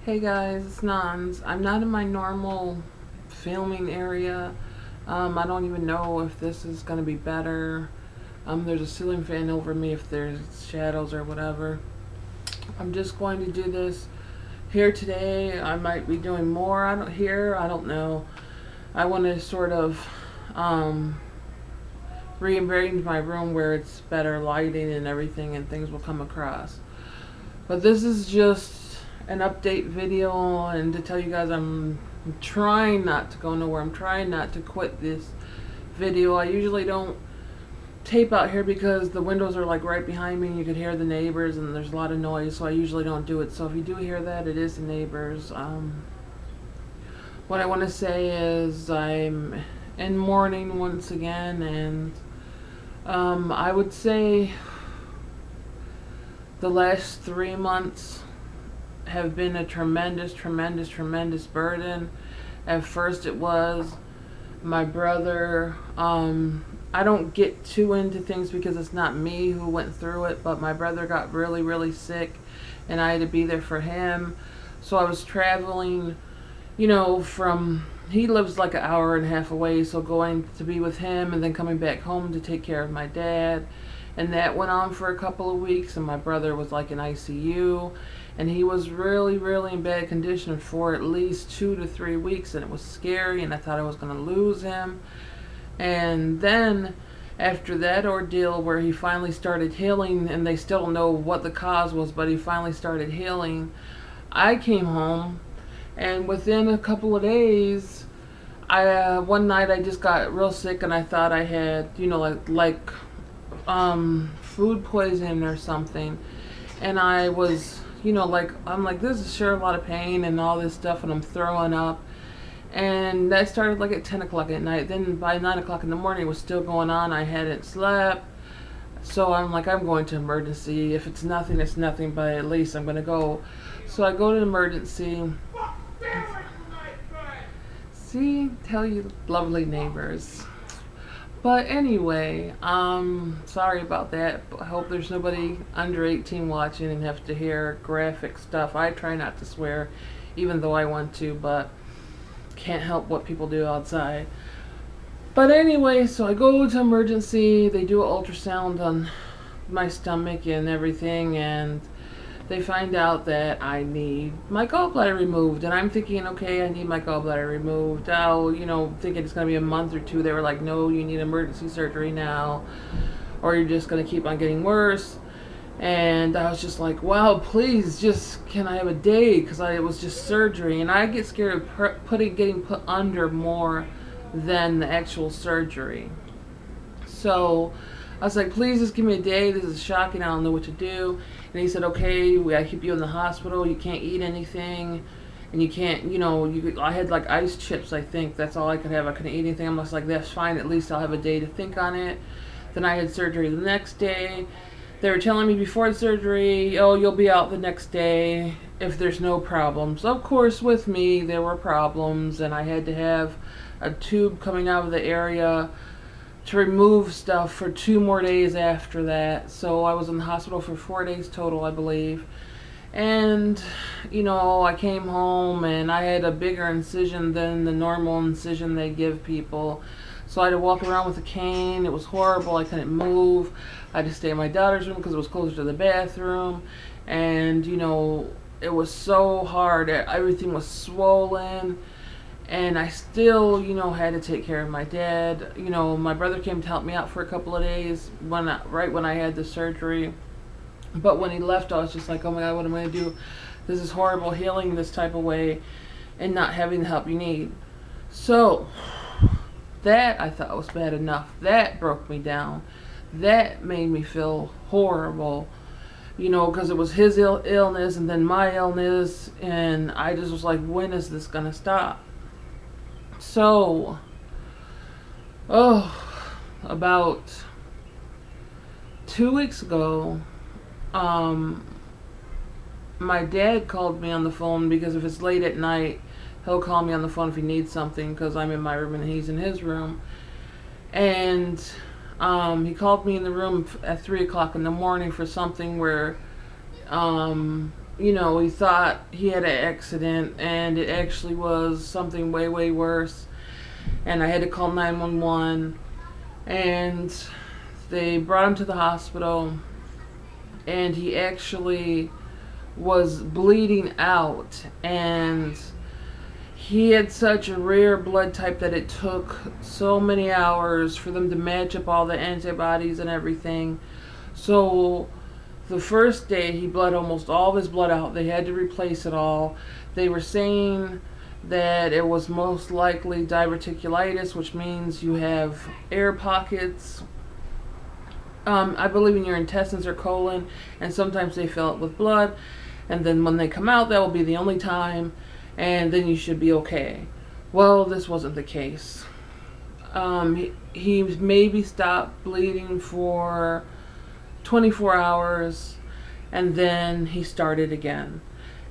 Hey guys, it's Nons. I'm not in my normal filming area. I don't even know if this is going to be better. There's a ceiling fan over me if there's shadows or whatever. I'm just going to do this here today. I might be doing more I don't know. I want to sort of rearrange my room where it's better lighting and everything and things will come across. But this is just an update video and to tell you guys I'm trying not to go nowhere. I'm trying not to quit this video. I usually don't tape out here because the windows are like right behind me and you could hear the neighbors and there's a lot of noise, so I usually don't do it. So if you do hear that, it is the neighbors. What I want to say is I'm in mourning once again, and I would say the last 3 months have been a tremendous burden. At first it was my brother. I don't get too into things because it's not me who went through it, but my brother got really sick and I had to be there for him. So I was traveling, from, he lives like an hour and a half away, so going to be with him and then coming back home to take care of my dad. And that went on for a couple of weeks, and my brother was like in ICU, and he was really in bad condition for at least 2 to 3 weeks, and it was scary, and I thought I was going to lose him. And then after that ordeal where he finally started healing, and they still don't know what the cause was, but he finally started healing, I came home, and within a couple of days, one night I just got real sick, and I thought I had, food poisoning or something. And I was, I'm like, this is sure a lot of pain and all this stuff, and I'm throwing up. And that started like at 10 o'clock at night. Then by 9 o'clock in the morning, it was still going on. I hadn't slept. So I'm like, I'm going to emergency. If it's nothing, it's nothing, but at least I'm going to go. So I go to emergency. See, tell you lovely neighbors. But anyway, sorry about that. I hope there's nobody under 18 watching and have to hear graphic stuff. I try not to swear, even though I want to, but can't help what people do outside. But anyway, so I go to emergency. They do an ultrasound on my stomach and everything, and they find out that I need my gallbladder removed. And I'm thinking, okay, I need my gallbladder removed. Thinking it's going to be a month or two. They were like, no, you need emergency surgery now, or you're just going to keep on getting worse. And I was just like, wow, please, just can I have a day? Because it was just surgery. And I get scared of getting put under more than the actual surgery. So I was like, please just give me a day. This is shocking. I don't know what to do. And he said, okay, we gotta keep you in the hospital. You can't eat anything. And you can't, I had like ice chips, I think. That's all I could have. I couldn't eat anything. I'm just like, that's fine. At least I'll have a day to think on it. Then I had surgery the next day. They were telling me before the surgery, oh, you'll be out the next day if there's no problems. Of course, with me, there were problems, and I had to have a tube coming out of the area to remove stuff for 2 more days after that. So I was in the hospital for 4 days total, I believe. And, I came home and I had a bigger incision than the normal incision they give people. So I had to walk around with a cane. It was horrible. I couldn't move. I had to stay in my daughter's room because it was closer to the bathroom. And, it was so hard. Everything was swollen. And I still, had to take care of my dad. My brother came to help me out for a couple of days right when I had the surgery. But when he left, I was just like, oh my God, what am I going to do? This is horrible, healing this type of way and not having the help you need. So that I thought was bad enough. That broke me down. That made me feel horrible. Because it was his illness and then my illness. And I just was like, when is this going to stop? So, about 2 weeks ago, my dad called me on the phone because if it's late at night, he'll call me on the phone if he needs something because I'm in my room and he's in his room. And he called me in the room at 3 o'clock in the morning for something where he thought he had an accident, and it actually was something way, way worse. And I had to call 911, and they brought him to the hospital, and he actually was bleeding out, and he had such a rare blood type that it took so many hours for them to match up all the antibodies and everything. So the first day he bled almost all of his blood out. They had to replace it all. They were saying that it was most likely diverticulitis, which means you have air pockets, I believe, in your intestines or colon, and sometimes they fill it with blood, and then when they come out, that will be the only time, and then you should be okay. Well, this wasn't the case. He maybe stopped bleeding for 24 hours, and then he started again.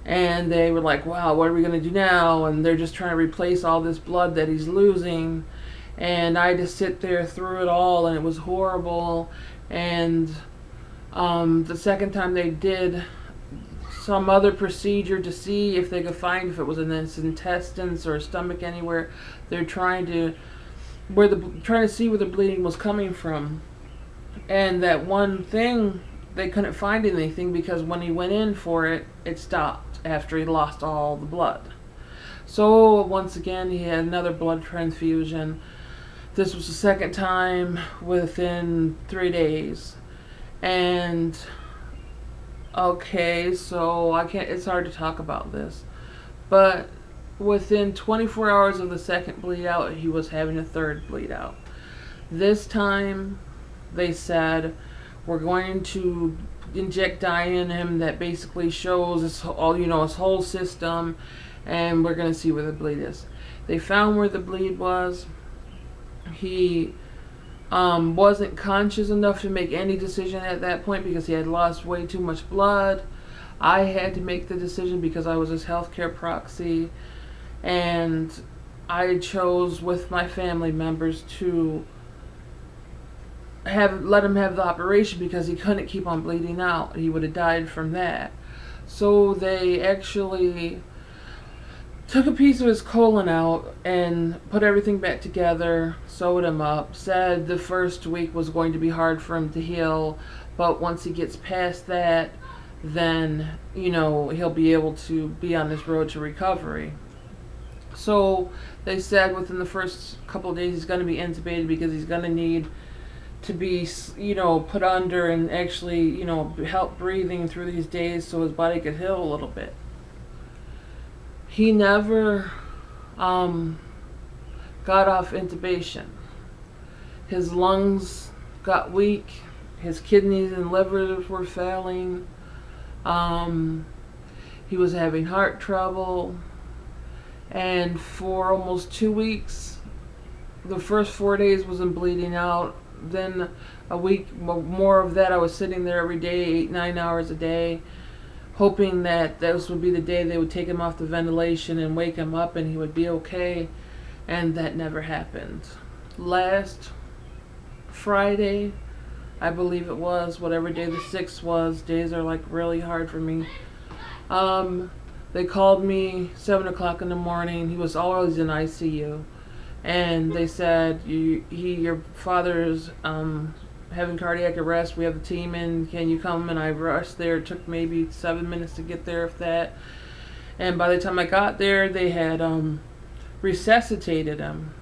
And they were like, wow, what are we going to do now? And they're just trying to replace all this blood that he's losing. And I just sit there through it all, and it was horrible. And the second time they did some other procedure to see if they could find if it was in his intestines or stomach anywhere. They're trying to see where the bleeding was coming from. And that one thing, they couldn't find anything, because when he went in for it, it stopped after he lost all the blood. So once again, he had another blood transfusion. This was the second time within 3 days. And okay, so it's hard to talk about this, but within 24 hours of the second bleed out, he was having a third bleed out. This time they said, we're going to inject dye in him that basically shows his whole system, and we're going to see where the bleed is. They found where the bleed was. He wasn't conscious enough to make any decision at that point because he had lost way too much blood. I had to make the decision because I was his healthcare proxy, and I chose with my family members to let him have the operation because he couldn't keep on bleeding out. He would have died from that. So they actually took a piece of his colon out and put everything back together, sewed him up, said the first week was going to be hard for him to heal, but once he gets past that, then, he'll be able to be on his road to recovery. So they said within the first couple of days he's going to be intubated because he's going to need to be, put under and actually, help breathing through these days so his body could heal a little bit. He never got off intubation. His lungs got weak. His kidneys and livers were failing. He was having heart trouble. And for almost 2 weeks, the first 4 days wasn't bleeding out. Then a week more of that, I was sitting there every day, 8-9 hours a day, hoping that this would be the day they would take him off the ventilation and wake him up and he would be okay. And that never happened. Last Friday, I believe it was, whatever day the 6th was, days are like really hard for me. They called me 7 o'clock in the morning. He was always in ICU. And they said, your father's having cardiac arrest. We have the team in. Can you come? And I rushed there. It took maybe 7 minutes to get there, if that. And by the time I got there, they had resuscitated him.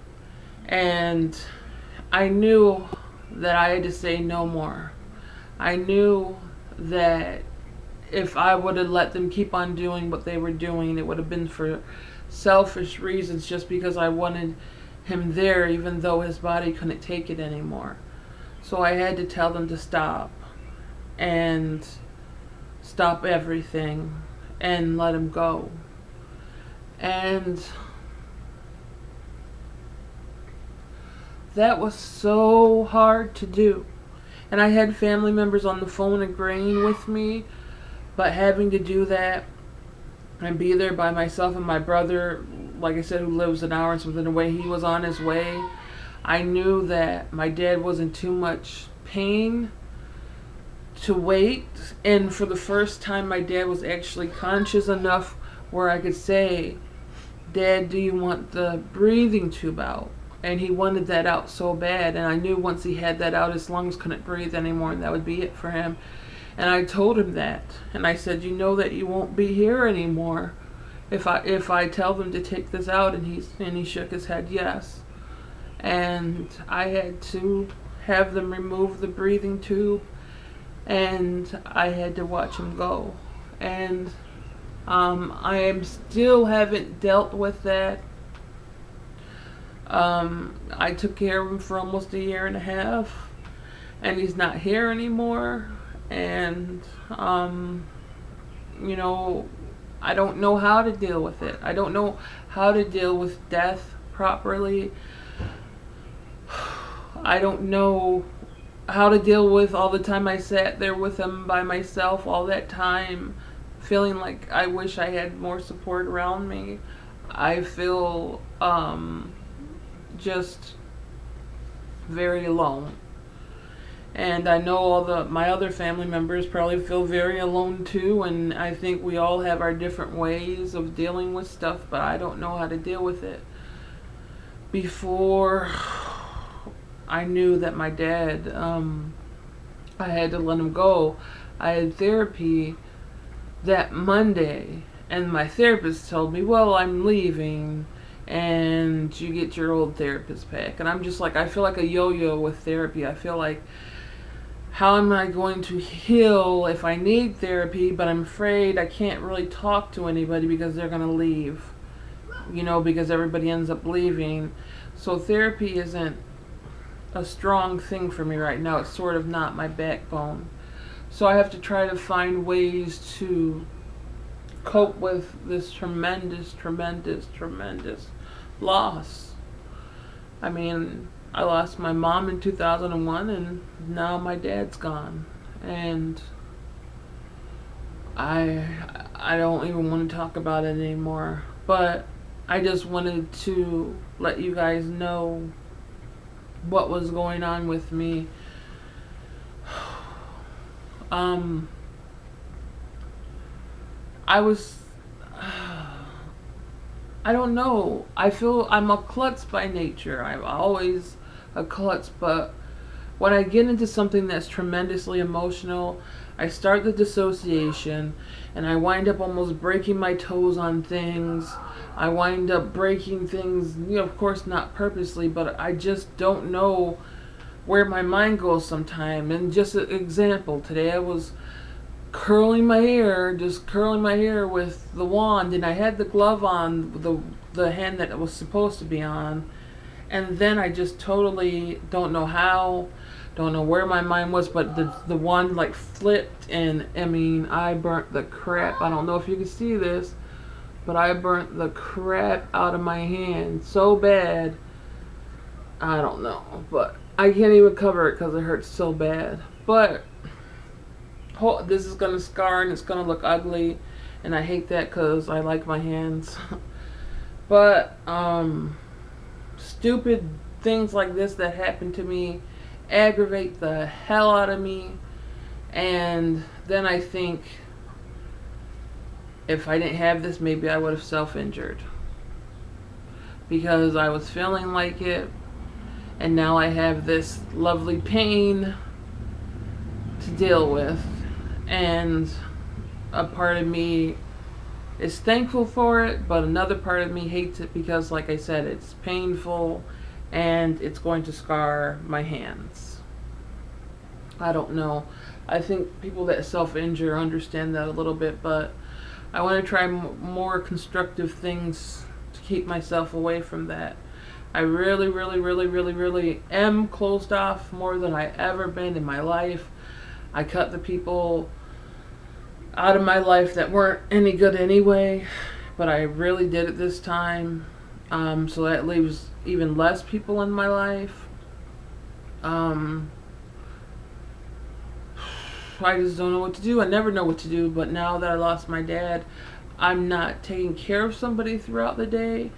And I knew that I had to say no more. I knew that if I would have let them keep on doing what they were doing, it would have been for selfish reasons, just because I wanted him there even though his body couldn't take it anymore. So I had to tell them to stop and stop everything and let him go. And that was so hard to do. And I had family members on the phone agreeing with me, but having to do that and be there by myself, and my brother, like I said, who lives an hour and something away, he was on his way. I knew that my dad was in too much pain to wait. And for the first time, my dad was actually conscious enough where I could say, Dad, do you want the breathing tube out? And he wanted that out so bad. And I knew once he had that out, his lungs couldn't breathe anymore, and that would be it for him. And I told him that. And I said, you know that you won't be here anymore if I tell them to take this out. And he shook his head yes. And I had to have them remove the breathing tube, and I had to watch him go. And I still haven't dealt with that. I took care of him for almost 1.5 years, and he's not here anymore. And you know, I don't know how to deal with it. I don't know how to deal with death properly. I don't know how to deal with all the time I sat there with him by myself all that time, feeling like I wish I had more support around me. I feel just very alone. And I know all my other family members probably feel very alone too, and I think we all have our different ways of dealing with stuff, but I don't know how to deal with it. Before I knew that my dad, I had to let him go, I had therapy that Monday, and my therapist told me, well, I'm leaving, and you get your old therapist back. And I'm just like, I feel like a yo-yo with therapy. I feel like, how am I going to heal if I need therapy, but I'm afraid I can't really talk to anybody because they're going to leave, you know, because everybody ends up leaving. So therapy isn't a strong thing for me right now. It's sort of not my backbone. So I have to try to find ways to cope with this tremendous, tremendous, tremendous loss. I mean, I lost my mom in 2001, and now my dad's gone. And I don't even want to talk about it anymore. But I just wanted to let you guys know what was going on with me. I don't know. I feel I'm a klutz by nature. I'm always a klutz, but when I get into something that's tremendously emotional, I start the dissociation, and I wind up almost breaking my toes on things. I wind up breaking things, you know, of course not purposely, but I just don't know where my mind goes sometime. And just an example, today I was curling my hair, just curling my hair with the wand, and I had the glove on, the hand that it was supposed to be on, and then I just totally don't know how, don't know where my mind was, but the wand like flipped, and I mean, I burnt the crap. I don't know if you can see this, but I burnt the crap out of my hand so bad. I don't know, but I can't even cover it because it hurts so bad. But this is going to scar, and it's going to look ugly, and I hate that because I like my hands. But stupid things like this that happen to me aggravate the hell out of me. And then I think, if I didn't have this, maybe I would have self-injured, because I was feeling like it, and now I have this lovely pain to deal with. And a part of me is thankful for it, but another part of me hates it because, like I said, it's painful and it's going to scar my hands. I don't know. I think people that self-injure understand that a little bit, but I want to try more constructive things to keep myself away from that. I really, really, really, really, really am closed off more than I ever been in my life. I cut the people out of my life that weren't any good anyway, but I really did it this time. So that leaves even less people in my life. I just don't know what to do. I never know what to do, but now that I lost my dad, I'm not taking care of somebody throughout the day.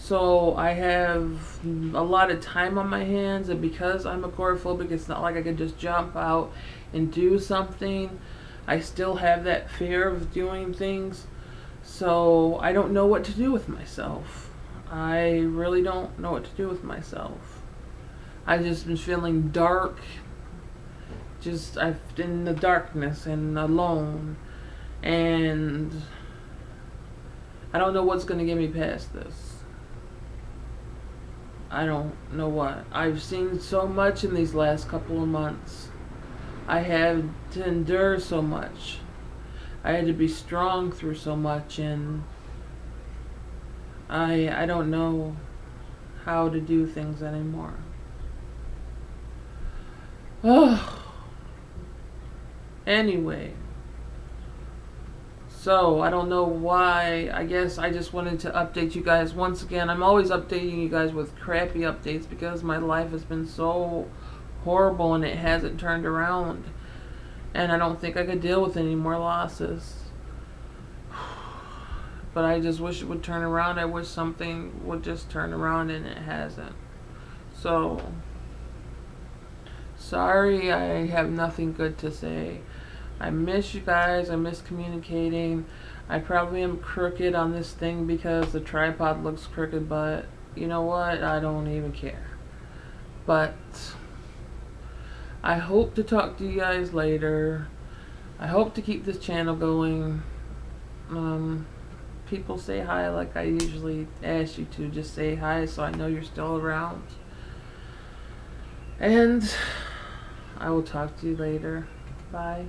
So I have a lot of time on my hands, and because I'm agoraphobic, it's not like I could just jump out and do something. I still have that fear of doing things. So I don't know what to do with myself. I really don't know what to do with myself. I've just been feeling dark. Just I've been in the darkness and alone, and I don't know what's going to get me past this. I don't know what. I've seen so much in these last couple of months. I had to endure so much. I had to be strong through so much, and I don't know how to do things anymore. Oh, anyway. So, I don't know why. I guess I just wanted to update you guys once again. I'm always updating you guys with crappy updates because my life has been so horrible and it hasn't turned around. And I don't think I could deal with any more losses. But I just wish it would turn around. I wish something would just turn around, and it hasn't. So, sorry, I have nothing good to say. I miss you guys. I miss communicating. I probably am crooked on this thing because the tripod looks crooked, but you know what? I don't even care. But I hope to talk to you guys later. I hope to keep this channel going. People say hi like I usually ask you to. Just say hi so I know you're still around. And I will talk to you later. Bye.